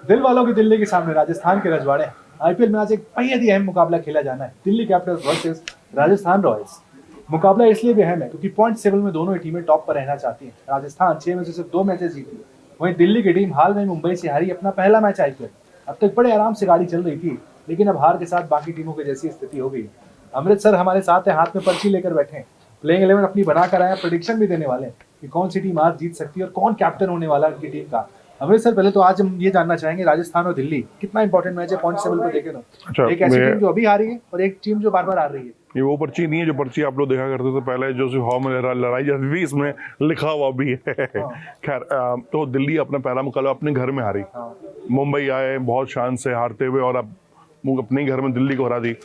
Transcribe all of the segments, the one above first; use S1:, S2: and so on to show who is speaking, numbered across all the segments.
S1: दिल वालों की दिल्ली के सामने राजस्थान के रजवाड़े। आईपीएल में आज एक बेहद ही अहम मुकाबला खेला जाना है, Delhi Capitals versus Rajasthan Royals. मुकाबला इसलिए भी अहम है क्योंकि पॉइंट टेबल में दोनों ही टीमें टॉप पर रहना चाहती हैं। राजस्थान 6 में से सिर्फ 2 मैचेस जीती, वहीं दिल्ली की टीम हाल में मुंबई से हारी अपना पहला मैच आईपीएल। अब तक बड़े आराम से गाड़ी चल रही थी, लेकिन अब हार के साथ बाकी टीमों की जैसी स्थिति हो गई। अमृतसर हमारे साथ है, हाथ में पर्ची लेकर बैठे हैं, प्लेइंग 11 अपनी बनाकर आए हैं, प्रेडिक्शन भी देने वाले हैं कि कौन सी टीम आज जीत सकती है और कौन कैप्टन होने वाला है उनकी टीम का। अमृतसर, पहले तो आज हम ये जानना चाहेंगे राजस्थान और दिल्ली कितना इंपॉर्टेंट मैच है पॉइंट टेबल पे देखें तो।
S2: अच्छा,
S1: एक ऐसी टीम जो अभी हारी है और एक टीम जो बार बार हार रही है।
S2: ये वो पर्ची नहीं है जो पर्ची आप लोग देखा करते थे पहले, जो सिर्फ हवा में लड़ाई जाती थी, इसमें लिखा हुआ भी है। खैर, तो दिल्ली अपना पहला मुकाबला अपने घर में हारी। मुंबई आए बहुत शान से हारते हुए और अब अपने घर में दिल्ली को हरा दी।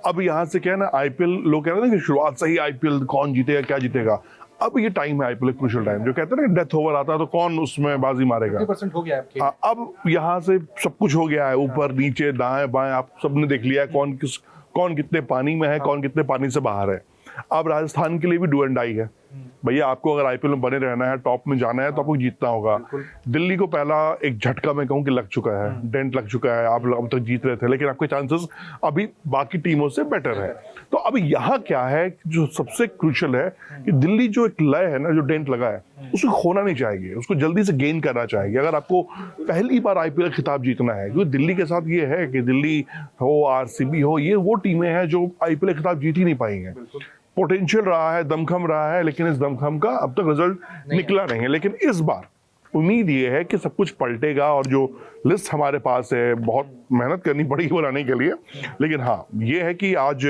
S2: अब यहाँ से क्या है ना, आईपीएल लोग कह रहे थे कि शुरुआत से ही आईपीएल कौन जीतेगा क्या जीतेगा। अब ये टाइम है आईपीएल क्रूशियल टाइम, जो कहते हैं ना डेथ ओवर आता है तो कौन उसमें बाजी मारेगा।
S1: 50% हो गया है
S2: हाँ, अब यहाँ से सब कुछ हो गया है, ऊपर नीचे दाएं बाएं आप सबने देख लिया है कौन कितने पानी में है, कौन कितने पानी से बाहर है। अब राजस्थान के लिए भी डू एंड डाई है भैया, आपको अगर आईपीएल में बने रहना है, टॉप में जाना है तो आपको जीतना होगा। दिल्ली को पहला एक झटका मैं कहूँ कि लग चुका है, डेंट लग चुका है। आप अब तक जीत रहे थे लेकिन आपके चांसेस अभी बाकी टीमों से बेटर है। तो अब यहाँ क्या है जो सबसे क्रूशियल है कि दिल्ली जो एक लय है ना, जो डेंट लगा है, उसको खोना नहीं चाहेगी, उसको जल्दी से गेन करना चाहेगी। अगर आपको पहली बार आईपीएल खिताब जीतना है, क्योंकि दिल्ली के साथ ये है कि दिल्ली हो, आरसीबी हो, ये वो टीमें हैं जो आईपीएल खिताब जीत ही नहीं पाई हैं। पोटेंशियल रहा है, दमखम रहा है, लेकिन इस दमखम का अब तक रिजल्ट निकला नहीं है। लेकिन इस बार उम्मीद ये है कि सब कुछ पलटेगा और जो लिस्ट हमारे पास है, बहुत मेहनत करनी पड़ेगी बनाने के लिए, लेकिन हाँ ये है कि आज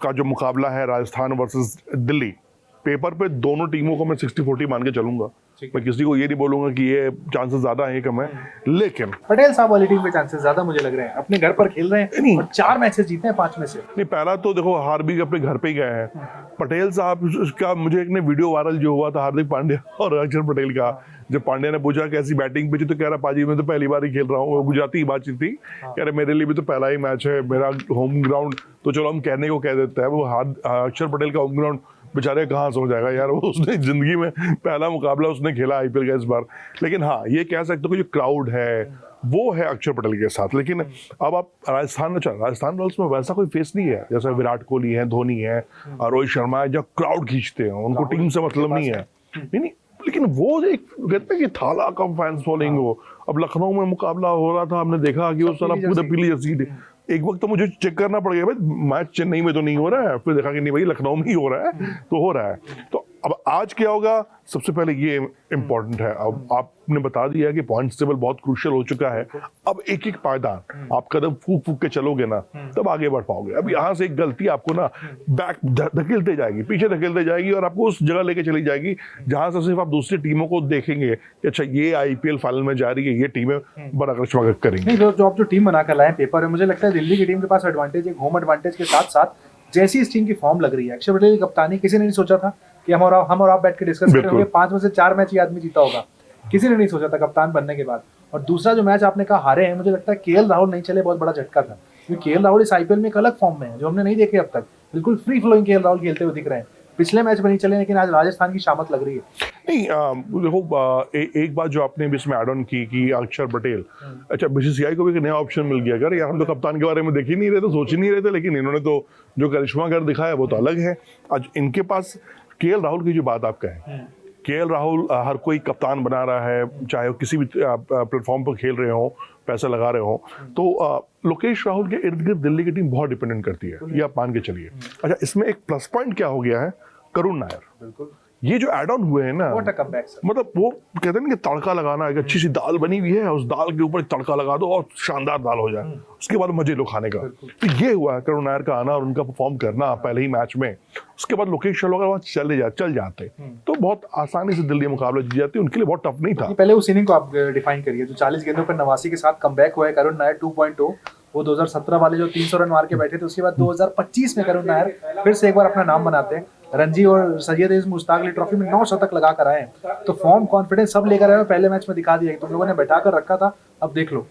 S2: का जो मुकाबला है राजस्थान वर्सेस दिल्ली, पेपर पे दोनों टीमों को मैं 60-40 मान के चलूंगा। मैं किसी को ये नहीं बोलूंगा कि ये चांसेस ज्यादा है कम है, लेकिन
S1: पटेल साहब वाली टीम के चांसेस ज्यादा मुझे लग रहे हैं। अपने घर पर खेल रहे हैं और 4 मैचेस जीते हैं 5 में से।
S2: नहीं, पहला तो देखो हार भी अपने घर पे ही गए हैं। पटेल साहब का मुझे एक ने वीडियो वायरल जो हुआ था हार्दिक पांड्या और अक्षर पटेल का, जब पांड्या ने पूछा कैसी बैटिंग पिच, तो कह रहा पाजी मैं तो पहली बार ही खेल रहा हूँ। गुजराती बातचीत थी, कह रहे मेरे लिए भी तो पहला ही मैच है, मेरा होम ग्राउंड तो चलो हम कहने को कह देते हैं, वो अक्षर पटेल का होम ग्राउंड बेचारे कहाँ से हो जाएगा यार, वो उसने जिंदगी में पहला मुकाबला उसने खेला आईपीएल का इस बार। लेकिन हाँ ये कह सकते हो कि जो क्राउड है वो है अक्षर पटेल के साथ। लेकिन अब आप राजस्थान रॉयल्स में वैसा कोई फेस नहीं है, जैसे विराट कोहली है, धोनी है और रोहित शर्मा है, जो क्राउड खींचते हैं, उनको टीम से मतलब नहीं है। नहीं, लेकिन वो एक कहते हैं कि थाला का फैंस फॉलोइंग हो। अब लखनऊ में मुकाबला हो रहा था, हमने देखा कि वो सारा पूरा पीली जर्सी, एक वक्त तो मुझे चेक करना पड़ गया भाई मैच चेन्नई में तो नहीं हो रहा है, फिर देखा कि नहीं भाई लखनऊ में ही हो रहा है, तो हो रहा है। तो अब आज क्या होगा, सबसे पहले ये इम्पोर्टेंट है। अब आपने बता दिया कि पॉइंट टेबल बहुत क्रूशियल हो चुका है। अब एक एक पायदान आप कदम फूक फूक के चलोगे ना, तब आगे बढ़ पाओगे। अब यहाँ से एक गलती आपको ना बैक धकेलते जाएगी, पीछे धकेलते जाएगी और आपको उस जगह लेके चली जाएगी जहां से सिर्फ आप दूसरी टीमों को देखेंगे कि अच्छा ये आईपीएल फाइनल में जा रही है, ये टीमें बड़ा करिश्मा करेंगी।
S1: नहीं, जो आप जो टीम बनाकर लाए पेपर है, मुझे लगता है दिल्ली की टीम के पास एडवांटेज, एक होम एडवांटेज के साथ साथ जैसी इस टीम की फॉर्म लग रही है, अक्षर पटेल की कप्तानी, किसी ने नहीं सोचा था कि हम और आप बैठ के डिस्कस करेंगे 5 में से 4 मैच ये आदमी जीता होगा, किसी ने नहीं सोचा था कप्तान बनने के बाद। और दूसरा जो मैच आपने कहा हारे हैं, मुझे लगता है केएल राहुल नहीं चले, बहुत बड़ा झटका था, क्योंकि केएल राहुल इस आईपीएल में एक अलग फॉर्म में है जो हमने नहीं देखे अब तक। बिल्कुल फ्री फ्लोइंग केएल राहुल खेलते हुए दिख रहे हैं, पिछले मैच में नहीं चले, लेकिन आज राजस्थान की शामत लग रही है।
S2: नहीं, देखो एक बात जो आपने भी इसमें ऐड ऑन की कि अक्षर पटेल, अच्छा बीसीसीआई को भी एक नया ऑप्शन मिल गया। अगर यार हम तो कप्तान के बारे में देख ही नहीं रहे थे, सोच ही नहीं रहे थे, लेकिन इन्होंने तो जो करिश्मा कर दिखाया वो तो अलग है। आज इनके पास केएल राहुल की जो बात आप कहें, केएल राहुल हर कोई कप्तान बना रहा है, चाहे वो किसी भी प्लेटफॉर्म पर खेल रहे हो, पैसा लगा रहे हो, तो लोकेश राहुल के इर्द गिर्द दिल्ली की टीम बहुत डिपेंडेंट करती है, ये आप मान के चलिए। अच्छा, इसमें एक प्लस पॉइंट क्या हो गया है, करुण नायर, बिल्कुल ये जो एड ऑन हुए हैं ना, मतलब वो कहते हैं ना कि तड़का लगाना, एक अच्छी सी दाल बनी हुई है, उस दाल के ऊपर तड़का लगा दो और शानदार दाल हो जाए, उसके बाद मजे लो खाने का। तो ये हुआ है करुण नायर का आना और उनका परफॉर्म करना पहले ही मैच में। उसके बाद लोकेश शर्मा वहां चल जाते तो बहुत आसानी से दिल्ली मुकाबला जीत जाती, उनके लिए बहुत टफ नहीं था।
S1: पहले उस इनिंग को आप डिफाइन करिए जो 40 गेंदों पर 89 के साथ कमबैक हुआ है करुण नायर 2.0। वो 2017 वाले जो 300 रन मार के बैठे थे, उसके बाद 2025 में करुण नायर फिर से एक बार अपना नाम बनाते हैं। रणजी और सैयद मुश्ताक अली ट्रॉफी में 9 शतक लगा कर आए हैं, तो फॉर्म कॉन्फिडेंस सब लेकर आए हैं। पहले मैच में दिखा दिया कि तुम लोगों ने बैठा कर रखा था, अब देख लो।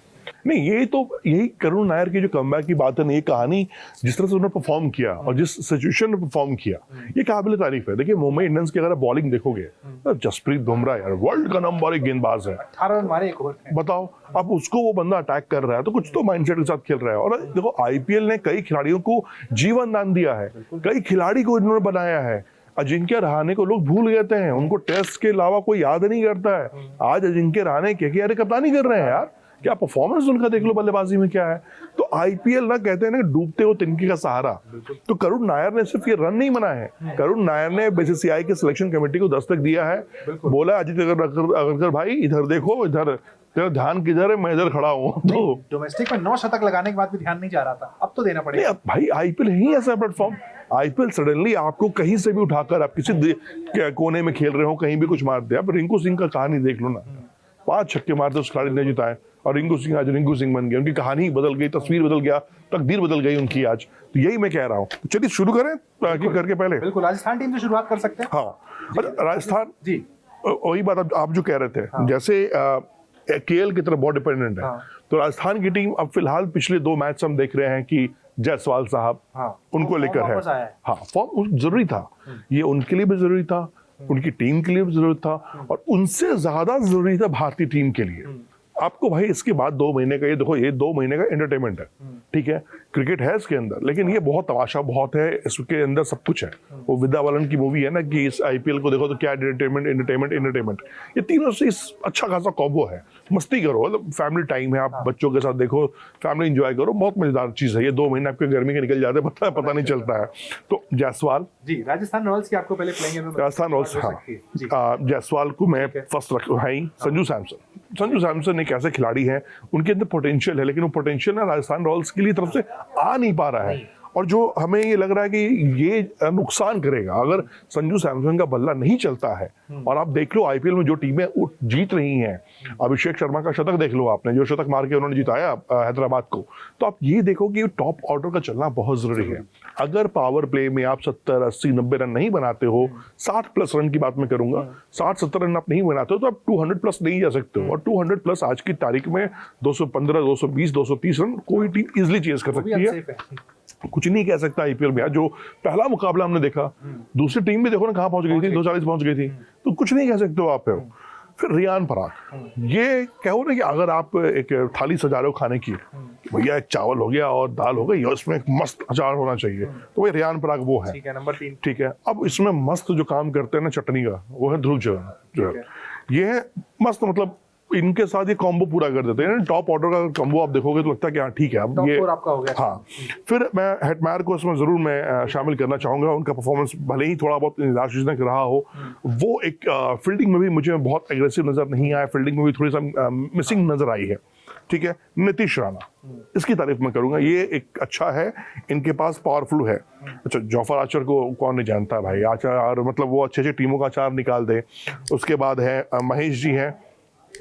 S2: नहीं, ये तो यही करुण नायर की जो कमबैक की बात है ना, ये कहानी जिस तरह से उन्होंने परफॉर्म किया और जिस सिचुएशन में परफॉर्म किया, ये काबिल तारीफ है। देखिए मुंबई इंडियंस की अगर आप बॉलिंग देखोगे तो जसप्रीत बुमराह यार वर्ल्ड का नंबर 1 गेंदबाज है,
S1: 18 रन मारे एक ओवर में।
S2: बताओ अब उसको वो बंदा अटैक कर रहा है तो कुछ तो माइंडसेट के साथ खेल रहा है। और देखो आईपीएल ने कई खिलाड़ियों को जीवन दान दिया है, कई खिलाड़ी को इन्होंने बनाया है। अजिंक्य रहाणे को लोग भूल गए थे, उनको टेस्ट के अलावा कोई याद नहीं करता है। आज अजिंक्य रहाणे के कप्तानी कर रहे हैं यार, क्या परफॉर्मेंस उनका देख लो बल्लेबाजी में क्या है। तो आईपीएल ना कहते हैं ना डूबते हो तिनके का सहारा। तो करुण नायर ने सिर्फ ये रन नहीं बनाए हैं, करुण नायर ने बीसीसीआई के सिलेक्शन कमेटी को दस्तक दिया है, बोला अजित अगरकर भाई इधर देखो, इधर तेरा ध्यान किधर है, मैं इधर खड़ा हूँ। तो
S1: डोमेस्टिक में 9 शतक लगाने के बाद भी ध्यान नहीं जा रहा था, अब तो देना पड़ेगा।
S2: भाई आईपीएल ही ऐसा प्लेटफॉर्म, आईपीएल सडनली आपको कहीं से भी उठाकर आप किसी कोने में खेल रहे हो, कहीं भी कुछ मार दे। अब रिंकू सिंह का कहानी देख लो ना, 5 छक्के मारते उस खिलाड़ी ने जिताए और रिंकू सिंह आज रिंकू सिंह बन गए, उनकी कहानी बदल गई, तस्वीर बदल गया, तकदीर बदल गई उनकी आज। तो यही मैं कह रहा हूँ। तो चलिए शुरू करें करके पहले।
S1: बिल्कुल, राजस्थान टीम से शुरुआत कर सकते हैं।
S2: हाँ राजस्थान
S1: जी,
S2: वही बात आप जो कह रहे थे, जैसे केएल की तरफ बहुत डिपेंडेंट है। तो राजस्थान की टीम अब फिलहाल पिछले 2 मैच हम देख रहे हैं कि जायसवाल साहब उनको लेकर है। हाँ फॉर्म जरूरी था, ये उनके लिए भी जरूरी था, उनकी टीम के लिए भी जरूरी था, और उनसे ज्यादा जरूरी था भारतीय टीम के लिए। आपको भाई इसके बाद 2 महीने का, ये देखो ये 2 महीने का एंटरटेनमेंट है, ठीक है, क्रिकेट है इसके अंदर, लेकिन ये बहुत तमाशा बहुत है, इसके अंदर सब कुछ है। वो विद्या बालन की मूवी है ना कि इस आईपीएल को देखो तो क्या एंटरटेनमेंट, ये तीनों से इस अच्छा खासा कॉम्बो है। मस्ती करो, मतलब फैमिली टाइम है, आप बच्चों के साथ देखो, फैमिली एंजॉय करो, बहुत मजेदार चीज है। ये 2 महीने आपके गर्मी के निकल जाते हैं, पता नहीं चलता है। तो जायसवाल
S1: जी, राजस्थान रॉयल्स की आपको पहले प्लेइंग
S2: राजस्थान रॉयल्स, हाँ जायसवाल को मैं फर्स्ट रखा है। संजू सैमसन एक ऐसे खिलाड़ी हैं, उनके अंदर पोटेंशियल है, लेकिन वो पोटेंशियल ना राजस्थान रॉयल्स के लिए तरफ से आ नहीं पा रहा है। और जो हमें ये लग रहा है कि ये नुकसान करेगा अगर संजू सैमसन का बल्ला नहीं चलता है। और आप देख लो आईपीएल में जो टीमें जीत रही हैं, अभिषेक शर्मा का शतक देख लो आपने, जो शतक मार के उन्होंने जिताया हैदराबाद को। तो आप ये देखो कि टॉप ऑर्डर का चलना बहुत जरूरी है। अगर पावर प्ले में आप 70, 80, 90 रन नहीं बनाते हो, 60+ रन की बात मैं करूंगा, 60-70 रन आप नहीं बनाते हो तो आप 200+ नहीं जा सकते हो। और 200+ आज की तारीख में 215, 220, 230 रन कोई टीम इजिली चेज कर सकती है। कुछ नहीं कह सकता आईपीएल में। जो पहला मुकाबला हमने देखा, दूसरी टीम भी देखो ना कहां पहुंच गई थी, 240 पहुंच गई थी। तो कुछ नहीं कह सकते हो आप। फिर रियान पराग, ये कहो ना कि अगर आप एक थाली सजा रहे हो खाने की, भैया एक चावल हो गया और दाल हो गई और इसमें एक मस्त अचार होना चाहिए, तो भाई रियान पराग वो है,
S1: ठीक है, नंबर 3।
S2: ठीक है। अब इसमें मस्त जो काम करते हैं ना चटनी का, वो है ध्रुव जुरैल। ये है मस्त, मतलब इनके साथ ये कॉम्बो पूरा कर देते हैं। टॉप ऑर्डर का कॉम्बो आप देखोगे तो लगता है कि हाँ ठीक है, अब ये
S1: आपका हो गया।
S2: हाँ, फिर मैं हेटमायर को इसमें जरूर मैं शामिल करना चाहूंगा। उनका परफॉर्मेंस भले ही थोड़ा बहुत निराशाजनक रहा हो, वो एक फील्डिंग में भी मुझे बहुत एग्रेसिव नजर नहीं आया, फील्डिंग में भी थोड़ी सा मिसिंग नजर आई है, ठीक है। नीतीश राणा, इसकी तारीफ मैं करूंगा, ये एक अच्छा है, इनके पास पावरफुल है। अच्छा, जॉफर आर्चर को कौन नहीं जानता भाई, आर्चर मतलब वो अच्छे टीमों का अचार निकाल दे। उसके बाद है महेश जी हैं,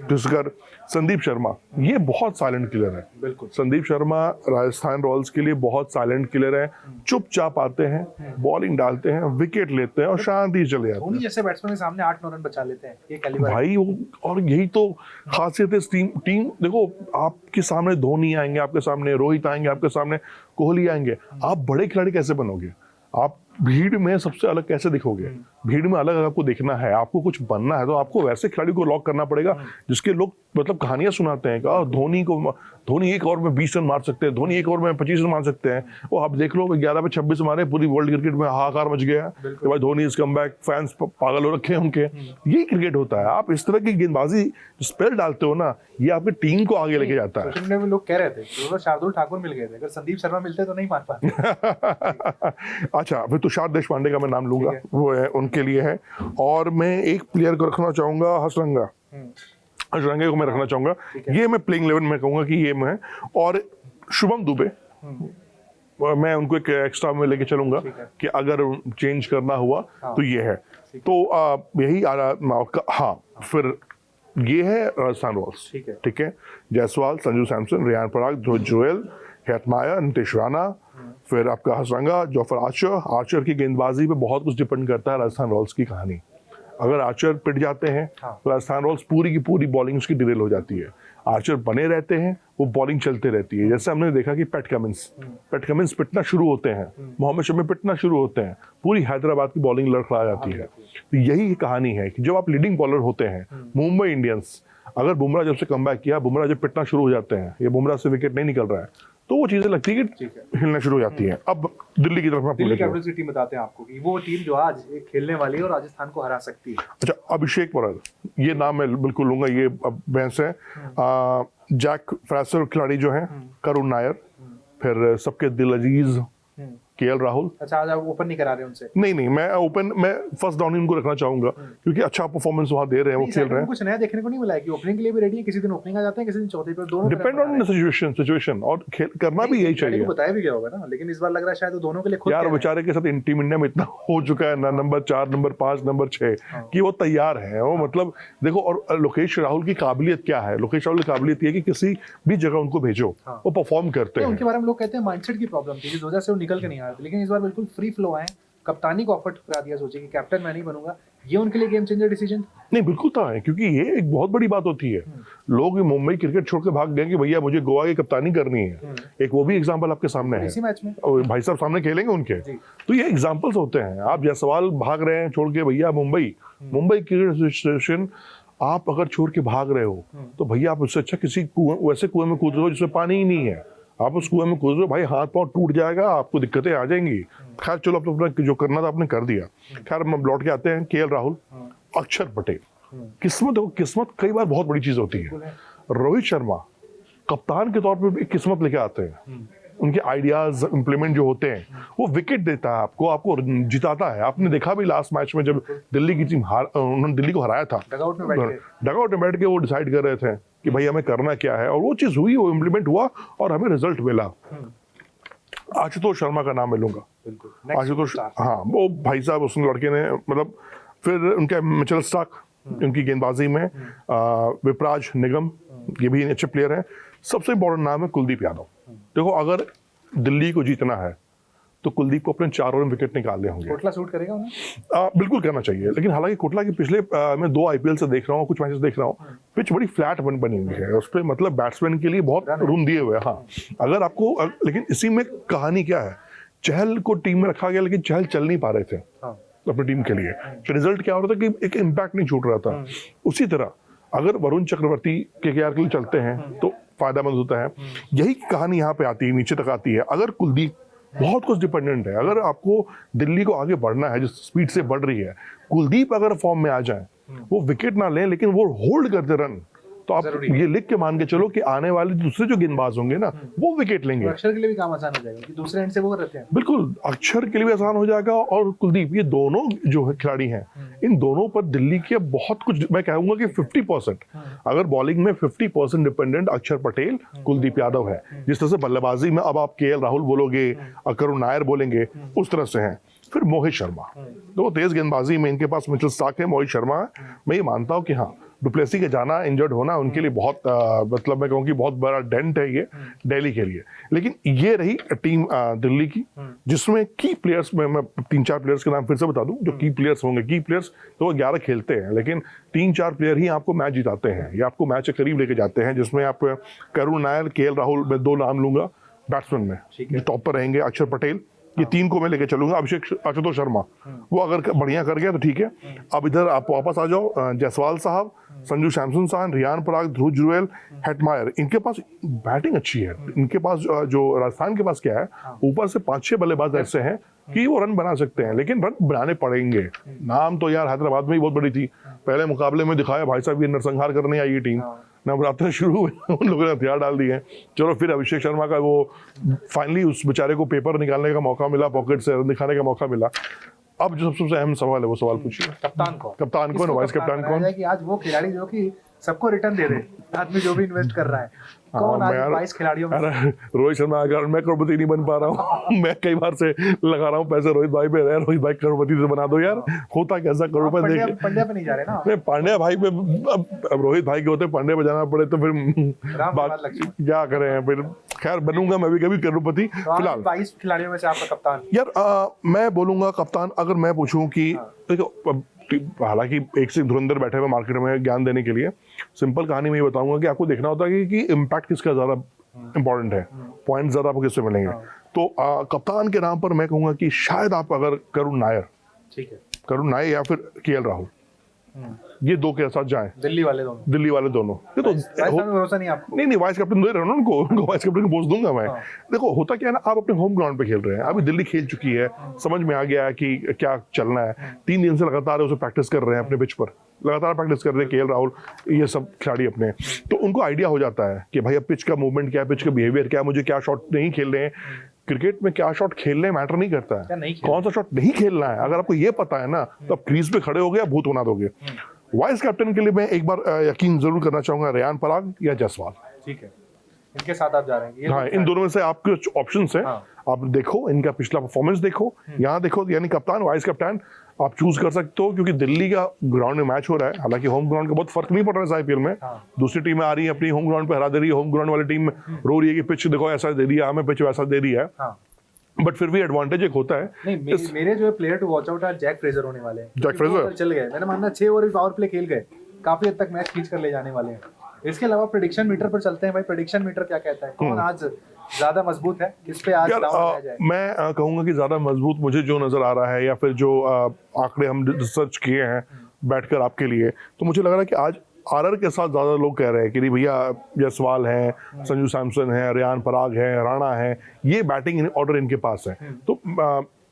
S2: टिस्कर, संदीप शर्मा, ये बहुत साइलेंट किलर है।
S1: बिल्कुल,
S2: संदीप शर्मा राजस्थान रॉयल्स के लिए बहुत साइलेंट किलर है, चुपचाप आते हैं, बॉलिंग डालते हैं, विकेट लेते हैं और शांति चले जाते हैं।
S1: धोनी जैसे बैट्समैन के सामने 8-9 रन बचा लेते हैं, ये कैलिबर
S2: भाई वो, और यही तो खासियत है टीम। देखो आपके सामने धोनी आएंगे, आपके सामने रोहित आएंगे, आपके सामने कोहली आएंगे, आप बड़े खिलाड़ी कैसे बनोगे? आप भीड़ में सबसे अलग कैसे दिखोगे? भीड़ में अलग आपको देखना है, आपको कुछ बनना है तो आपको वैसे खिलाड़ी को लॉक करना पड़ेगा जिसके लोग मतलब कहानियां सुनाते हैं कि धोनी 1 ओवर में 20 रन मार सकते हैं, धोनी 1 ओवर में 25 रन मार सकते हैं। वो आप देख लो 11 पे 26 मारे, पूरी वर्ल्ड क्रिकेट में हाहाकार मच गया कि भाई Dhoni is come back, fans पागल हो रखे हैं उनके। यही क्रिकेट होता है। आप इस तरह की गेंदबाजी स्पेल डालते हो ना, ये आपकी टीम को आगे लेके जाता है।
S1: सोशल मीडिया में लोग कह रहे थे कि शार्दुल ठाकुर मिल गए थे, अगर संदीप शर्मा मिलते तो नहीं मार पाते।
S2: अच्छा, फिर तुषार देशपांडे का मैं नाम लूंगा, वो है उनके लिए है। और मैं एक प्लेयर को रखना चाहूंगा, हर्षरंगा को मैं रखना चाहूंगा। ये मैं प्लेइंग 11 में कहूंगा कि ये मैं, और शुभम दुबे मैं उनको एक एक्स्ट्रा में लेके चलूंगा कि अगर चेंज करना हुआ तो ये है। तो यही हाँ, फिर ये है राजस्थान रॉयल्स, ठीक है। जायसवाल, संजू सैमसन, रियान पराग, ध्रुव जुरैल, हेटमायर, नीतीश राणा, फिर आपका हसरंगा, जॉफर आर्चर की गेंदबाजी पे बहुत कुछ डिपेंड करता है राजस्थान रॉयल्स की कहानी। अगर आर्चर पिट जाते हैं तो राजस्थान रॉयल्स पूरी की पूरी बॉलिंग उसकी डिरेल हो जाती है। आर्चर बने रहते हैं, वो बॉलिंग चलते रहती है। जैसे हमने देखा कि पैट कमिंस पिटना शुरू होते हैं, मोहम्मद शमी पिटना शुरू होते हैं, पूरी हैदराबाद की बॉलिंग लड़खड़ा जाती है। तो यही कहानी है कि जब आप लीडिंग बॉलर होते हैं, मुंबई इंडियंस, अगर बुमराह जब से कमबैक किया, बुमराह जब पिटना शुरू हो जाते हैं या बुमराह से विकेट नहीं निकल रहा है, तो वो चीजें लगती है कि हिलना शुरू हो जाती है। अब दिल्ली की तरफ में
S1: दिल्ली कैपिटल्स की टीम बताते हैं आपको कि वो टीम जो आज एक खेलने वाली है और राजस्थान को हरा सकती है।
S2: अच्छा, अभिषेक परल, ये नाम मैं बिल्कुल लूंगा, ये भैंस है। जैक फ्रेसर खिलाड़ी जो हैं, करुण नायर, फिर सबके दिल अजीज केएल राहुल।
S1: अच्छा, आज आप ओपन नहीं करा रहे उनसे?
S2: नहीं, मैं फर्स्ट डाउन इनको रखना चाहूंगा क्योंकि अच्छा परफॉर्मेंस वहां दे रहे हैं, वो खेल रहे हैं।
S1: कुछ नया देखने को नहीं मिला है कि ओपनिंग के लिए भी रेडी है, किसी दिन ओपनिंग आ जाते हैं, किसी दिन चौथे पे, दोनों
S2: डिपेंड ऑन सिचुएशन और करना भी यही चाहिए।
S1: बताया भी गया होगा ना, लेकिन इस बार लग रहा है शायद वो दोनों के लिए खुद
S2: यार बेचारे के साथ टीम इंडिया में इतना हो चुका है ना, नंबर 4, नंबर 5, नंबर 6 कि वो तैयार है। वो मतलब देखो, और लोकेश राहुल की काबिलियत क्या है? लोकेश राहुल की काबिलियत ये कि किसी भी जगह उनको भेजो, वो परफॉर्म करते हैं।
S1: उनके बारे में लोग कहते हैं माइंडसेट की प्रॉब्लम थी, जिस वजह से वो निकल के नहीं आ रहे थे, लेकिन इस बार बिल्कुल फ्री फ्लो आए, कप्तानी को ऑफर करा दिया, सोचे कि कैप्टन मैं नहीं बनूंगा। ये उनके लिए गेम चेंजर डिसीजन
S2: नहीं, बिल्कुल था है, क्योंकि ये एक बहुत बड़ी बात होती है। लोग मुंबई क्रिकेट छोड़ के भाग गए कि भैया मुझे गोवा की कप्तानी करनी है। एक वो भी एग्जांपल आपके सामने है,
S1: इसी मैच में
S2: और भाई साहब सामने खेलेंगे उनके। तो ये एग्जांपल्स होते हैं। आप जायसवाल भाग रहे हैं छोड़ के, भैया मुंबई क्रिकेट एसोसिएशन आप अगर छोड़ के भाग रहे हो तो भैया आप उससे अच्छा किसी वैसे कुएं में कूद रहे हो जिसमें पानी ही नहीं है। आप उस कुएं में कूद रहे हो, भाई हाथ पांव टूट जाएगा, आपको दिक्कतें आ जाएंगी। खैर चलो, अब अपना जो करना था आपने कर दिया। खैर हम लौट के आते हैं केएल राहुल, अक्षर पटेल। किस्मत कई बार बहुत बड़ी चीज होती है। रोहित शर्मा कप्तान के तौर पे भी किस्मत लेके आते हैं। उनके आइडियाज इम्प्लीमेंट जो होते हैं, वो विकेट देता है आपको जिताता है। आपने देखा भी लास्ट मैच में जब दिल्ली की टीम उन्होंने दिल्ली को हराया था,
S1: डगआउट में बैठ के वो डिसाइड कर रहे थे कि भाई हमें करना क्या है, और वो चीज हुई, वो इम्प्लीमेंट हुआ और हमें रिजल्ट मिला। आशुतोष शर्मा का नाम मैं लूंगा।
S2: आशुतोष, हाँ, वो भाई साहब उस लड़के ने मतलब, फिर उनके मिचेल स्टार्क, उनकी गेंदबाजी में विपराज निगम, ये भी अच्छे प्लेयर हैं। सबसे इंपॉर्टेंट नाम है कुलदीप यादव। देखो, अगर दिल्ली को जीतना है तो कुलदीप को अपने 4 ओवर में विकेट निकालने होंगे।
S1: कोटला शूट करेगा उन्हें?
S2: बिल्कुल करना चाहिए, लेकिन हालांकि कोटला के पिछले मैं 2 आईपीएल से देख रहा हूँ, कुछ मैचेस देख रहा हूँ, पिच बड़ी फ्लैट बनी हुई है, उस पर मतलब बैट्समैन के लिए बहुत रूम दिए हुए हैं। हाँ, अगर आपको लेकिन इसी में कहानी क्या है, चहल को टीम में रखा गया, लेकिन चहल चल नहीं पा रहे थे अपनी टीम के लिए। तो रिजल्ट क्या हो रहा था कि एक इम्पैक्ट नहीं छूट रहा था। उसी तरह अगर वरुण चक्रवर्ती केकेआर के लिए चलते हैं तो फायदेमंद होता है। यही कहानी यहाँ पे आती है, नीचे तक आती है। अगर कुलदीप, बहुत कुछ डिपेंडेंट है। अगर आपको दिल्ली को आगे बढ़ना है, जो स्पीड से बढ़ रही है, कुलदीप अगर फॉर्म में आ जाए, वो विकेट ना लें लेकिन वो होल्ड करते रन, तो आप ये लिख के मान के चलो कि आने वाले दूसरे जो गेंदबाज होंगे ना, वो विकेट लेंगे।
S1: अक्षर के लिए भी काम आसान हो जाएगा कि दूसरे एंड से वो रहते हैं।
S2: बिल्कुल, अक्षर के लिए भी आसान हो जाएगा और कुलदीप, ये दोनों जो खिलाड़ी हैं, इन दोनों पर दिल्ली के बहुत कुछ, मैं कहूंगा कि 50%, अगर बॉलिंग में 50% डिपेंडेंट अक्षर पटेल, कुलदीप यादव है। जिस तरह से बल्लेबाजी में अब आप केएल राहुल बोलोगे, करुण नायर बोलेंगे, उस तरह से हैं। फिर मोहित शर्मा, तो तेज गेंदबाजी में इनके पास मिचेल स्टार्क है, मोहित शर्मा है। मैं ये मानता हूँ कि हाँ, डुप्लेसी के जाना, इंजर्ड होना उनके लिए बहुत मतलब मैं कहूँ कि बहुत बड़ा डेंट है ये दिल्ली के लिए। लेकिन ये रही टीम दिल्ली की, जिसमें की प्लेयर्स में मैं 3-4 प्लेयर्स के नाम फिर से बता दूं जो की प्लेयर्स होंगे। की प्लेयर्स तो वो 11 खेलते हैं, लेकिन 3-4 प्लेयर ही आपको मैच जिताते हैं या आपको मैच के करीब लेके जाते हैं, जिसमें आप करुण नायर, केएल राहुल, मैं 2 नाम लूंगा बैट्समैन में। टॉप पर रहेंगे अक्षर पटेल, ये 3 को मैं लेके चलूंगा। अभिषेक, आशुतोष शर्मा, वो अगर बढ़िया कर गया तो ठीक है। अब इधर आप वापस आ जाओ, जायसवाल साहब, संजू सैमसन, रियान पराग, ध्रुव जुरैल, हेटमायर, इनके पास बैटिंग अच्छी है। इनके पास जो राजस्थान के पास क्या है, ऊपर से 5-6 बल्लेबाज ऐसे हैं कि वो रन बना सकते हैं, लेकिन रन बनाने पड़ेंगे। नाम तो यार हैदराबाद में ही बहुत बड़ी थी, पहले मुकाबले में दिखाया भाई साहब ये नरसंहार करने आई ये टीम। नवरात्र शुरू हुए, उन लोगों ने हथियार डाल दिए। चलो फिर अभिषेक शर्मा का वो फाइनली उस बेचारे को पेपर निकालने का मौका मिला, पॉकेट से दिखाने का मौका मिला। अब जो सबसे अहम सवाल है वो सवाल पूछिए, कप्तान कौन, वाइस कप्तान कौन?
S1: कि आज वो खिलाड़ी जो कि सबको रिटर्न दे दे, आदमी जो भी इन्वेस्ट कर रहा है, कौन आज 22 खिलाड़ियों में?
S2: रोहित शर्मा अगर मैं करोड़पति नहीं बन पा रहा हूँ मैं कई बार से लगा रहा हूँ पैसे रोहित भाई पे, रोहित भाई करोड़पति से बना दो यार। होता कैसा करोड़पति देखिए,
S1: पांड्या पे नहीं जा रहे ना?
S2: नहीं, पांड्या भाई पे अब रोहित भाई के होते पांड्या पे जाना पड़े तो फिर क्या करें फिर। खैर बनूंगा मैं भी कभी करोड़पति। फिलहाल
S1: 22 खिलाड़ियों में से आपका कप्तान?
S2: यार मैं बोलूंगा कप्तान, अगर मैं पूछूं कि देखो हालांकि एक से धुरंधर बैठे हुए मार्केट में ज्ञान देने के लिए, सिंपल कहानी में ये बताऊंगा कि आपको देखना होता है कि इम्पैक्ट किसका ज़्यादा इंपॉर्टेंट है, पॉइंट ज़्यादा आपको किससे मिलेंगे। तो कप्तान के नाम पर मैं कहूँगा कि शायद आप अगर करुण नायर,
S1: ठीक है,
S2: करुण नायर या फिर केएल राहुल, ये दो के साथ जाएं,
S1: दिल्ली वाले दोनों।
S2: ये तो
S1: राजस्थान में भरोसा नहीं आपको?
S2: नहीं वाइस कैप्टन दे रहा हूँ ना उनको वाइस कैप्टन को पोस्ट दूंगा मैं। देखो होता क्या है ना, आप अपने होम ग्राउंड पे खेल रहे हैं, अभी दिल्ली खेल चुकी है, समझ में आ गया है कि क्या चलना है, 3 दिन से लगातार उसे प्रैक्टिस कर रहे हैं अपने पिच पर, लगातार प्रैक्टिस कर रहे हैं केएल राहुल, ये सब खिलाड़ी अपने, तो उनको आइडिया हो जाता है कि भाई अब पिच का मूवमेंट क्या है, पिच का बिहेवियर क्या है, मुझे क्या शॉट नहीं खेल रहे हैं। क्रिकेट में क्या शॉट खेलने मैटर नहीं करता है, कौन सा शॉट नहीं खेलना है, अगर आपको ये पता है ना तो आप क्रीज पे खड़े हो गए, भूत बना दोगे। वाइस कैप्टन के लिए मैं एक बार यकीन जरूर करना चाहूंगा रेयान पराग या जायसवाल।
S1: ठीक है, इनके साथ आप जा रहे हैं?
S2: हाँ, इन दोनों में से आपके ऑप्शंस हैं।
S1: हाँ।
S2: आप देखो इनका पिछला परफॉर्मेंस देखो, यहाँ देखो, यानी कप्तान वाइस कप्तान आप चूज कर सकते हो, क्योंकि दिल्ली का ग्राउंड में मैच हो रहा है, हालांकि होम ग्राउंड का बहुत फर्क नहीं पड़ रहा है आईपीएल में। दूसरी टीमें आ रही है अपनी होम ग्राउंड पे हरा दे रही है, होम ग्राउंड वाली टीम रो रही है कि पिच देखो ऐसा दे दिया हमें, पिच वैसा दे दिया है, बट फिर भी एडवांटेज एक होता है।
S1: नहीं, मेरे जो प्लेयर टू वॉच आउट है जैक फ्रेजर होने वाले हैं।
S2: जैक फ्रेजर
S1: चल गए, मैंने मानना 6 ओवर पावर प्ले खेल गए, काफी हद तक मैच खींच कर ले जाने वाले हैं। इसके अलावा प्रेडिक्शन मीटर पर चलते हैं भाई, प्रेडिक्शन मीटर क्या कहता है, कौन आज ज्यादा मजबूत है, किस पे आज डाउन आ जाए?
S2: मैं कहूंगा कि ज्यादा मजबूत मुझे जो नजर आ रहा है, या फिर जो आंकड़े हम रिसर्च किए हैं बैठकर आपके लिए, तो मुझे लग रहा है कि आज आरआर के साथ ज्यादा लोग कह रहे हैं कि नहीं भैया जायसवाल है, संजू सैमसन है, रेयान पराग है, राणा है, ये बैटिंग ऑर्डर इनके पास है। तो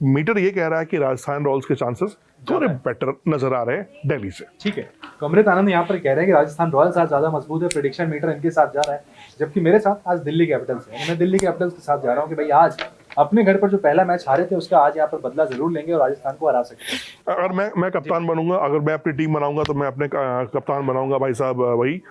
S2: मीटर ये कह रहा है कि राजस्थान रॉयल्स के चांसेस थोड़े बेटर नजर आ रहे हैं दिल्ली से।
S1: ठीक है, तो अमृत आनंद यहाँ पर कह रहे हैं कि राजस्थान रॉयल्स आज ज्यादा मजबूत है, प्रेडिक्शन मीटर इनके साथ जा रहा है, जबकि मेरे साथ आज दिल्ली कैपिटल्स है। मैं दिल्ली कैपिटल्स के साथ जा रहा हूँ कि भाई आज अपने घर पर जो पहला मैच हारे थे उसका आज यहाँ पर बदला जरूर लेंगे और राजस्थान को हरा सकते हैं।
S2: अगर मैं कप्तान बनूंगा, अगर मैं अपनी टीम बनाऊंगा तो मैं अपने कप्तान बनाऊंगा भाई साहब वही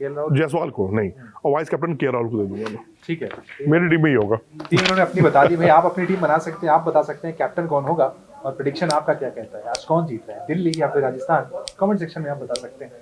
S2: जायसवाल को नहीं, और वाइस कैप्टन केएल राहुल को दे दूंगा मैं।
S1: ठीक है,
S2: मेरी टीम में ही होगा।
S1: टीम उन्होंने अपनी बता दी भाई, आप अपनी टीम बना सकते हैं, आप बता सकते हैं कैप्टन कौन होगा और प्रेडिक्शन आपका क्या कहता है, आज कौन जीत रहा है, दिल्ली या फिर राजस्थान? कमेंट सेक्शन में आप बता सकते हैं।